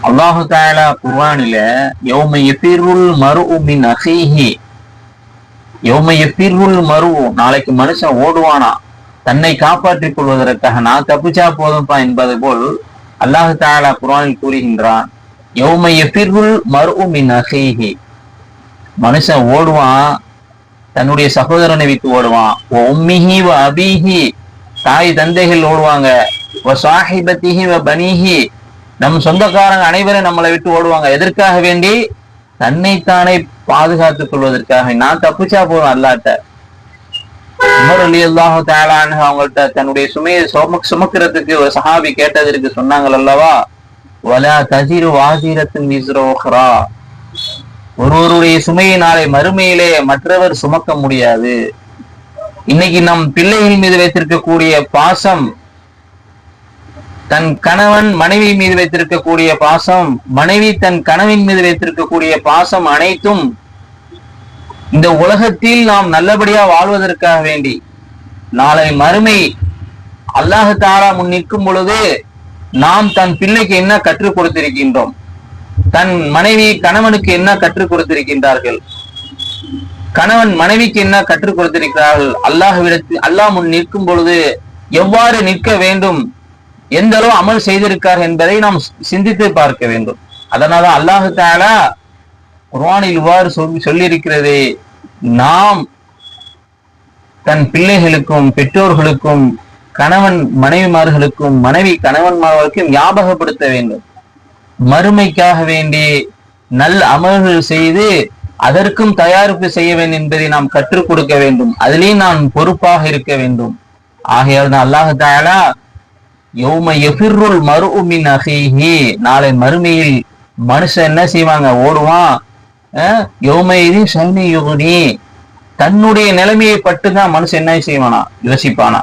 அல்லாஹு தஆலா குர்ஆனில யௌம யஃபிருல் மர்உ மின் அஹீஹி, யௌம யஃபிருல் மர்உ, நாளைக்கு மனுஷன் ஓடுவானா தன்னை காப்பாற்றிக் கொள்வதற்காக. நான் தப்பிச்சா போதும்பா என்பது போல் அல்லாஹு தஆலா குர்ஆனில் கூறுகின்றான். யௌம யஃபிருல் மர்உ மின் அஹீஹி, மனுஷன் ஓடுவான் தன்னுடைய சகோதரனை விட்டு ஓடுவான். உம்மிஹி வ அபீஹி, தாய் தந்தைகள் ஓடுவாங்க. வ ஸாஹிபத்திஹி வ பனீஹி, நம் சொந்தக்காரங்க அனைவரும் நம்மளை விட்டு ஓடுவாங்க. எதற்காக வேண்டி? தன்னைத்தானே பாதுகாத்துக் கொள்வதற்காக. நான் தப்பிச்சா போதும் அல்லாஹ்ட்ட. உமர் ரலியல்லாஹு தஆலா அன்ஹு அவங்கள்ட்ட தன்னுடைய சுமையை சுமக்கிறதுக்கு ஒரு சஹாபி கேட்டதற்கு சொன்னாங்கள் அல்லவா, வலா தஸிரு வாஸிரத்துன் விஸ்ர உக்ரா, ஒருவருடைய சுமையை நாளை மறுமையிலே மற்றவர் சுமக்க முடியாது. இன்னைக்கு நம் பிள்ளைகள் மீது வைத்திருக்கக்கூடிய பாசம், தன் கணவன் மனைவி மீது வைத்திருக்கக்கூடிய பாசம், மனைவி தன் கணவன் மீது வைத்திருக்கக்கூடிய பாசம் அனைத்தும் இந்த உலகத்தில் நாம் நல்லபடியா வாழ்வதற்காக வேண்டி நாளை மறுமை அல்லாஹ் தஆலா முன் நிற்கும் பொழுது நாம் தன் பிள்ளைக்கு என்ன கற்றுக் கொடுத்திருக்கின்றோம், தன் மனைவி கணவனுக்கு என்ன கற்றுக் கொடுத்திருக்கின்றார்கள், கணவன் மனைவிக்கு என்ன கற்றுக் கொடுத்திருக்கிறார்கள், அல்லாஹ் முன் நிற்கும் பொழுது எவ்வாறு நிற்க வேண்டும், எந்த அளவு அமல் செய்திருக்கார் என்பதை நாம் சிந்தித்து பார்க்க வேண்டும். அதனால அல்லாஹ் தஆலா குர்ஆனில் இவ்வாறு சொல்லியிருக்கிறது, நாம் தன் பிள்ளைகளுக்கும் பெற்றோர்களுக்கும் கணவன் மனைவிமார்களுக்கும் மனைவி கணவன்மார்களுக்கும் ஞாபகப்படுத்த வேண்டும். மறுமைக்காக வேண்டி நல்ல அமல்கள் செய்து அதற்கும் தயாரிப்பு செய்ய வேண்டும் என்பதை நாம் கற்றுக் கொடுக்க வேண்டும். அதிலேயும் நான் பொறுப்பாக இருக்க வேண்டும். ஆகையால் தான் அல்லாஹ் தஆலா யௌம யஃபிருல் மர்உ மின் அஹீஹி, நாளை மறுமையில் மனுஷன் என்ன செய்வாங்க? ஓடுவான். யௌமைதி ஷைனி யுக்னி, தன்னுடைய நிலைமையை பட்டுதான் மனுஷன் என்ன செய்வானா? யோசிப்பானா?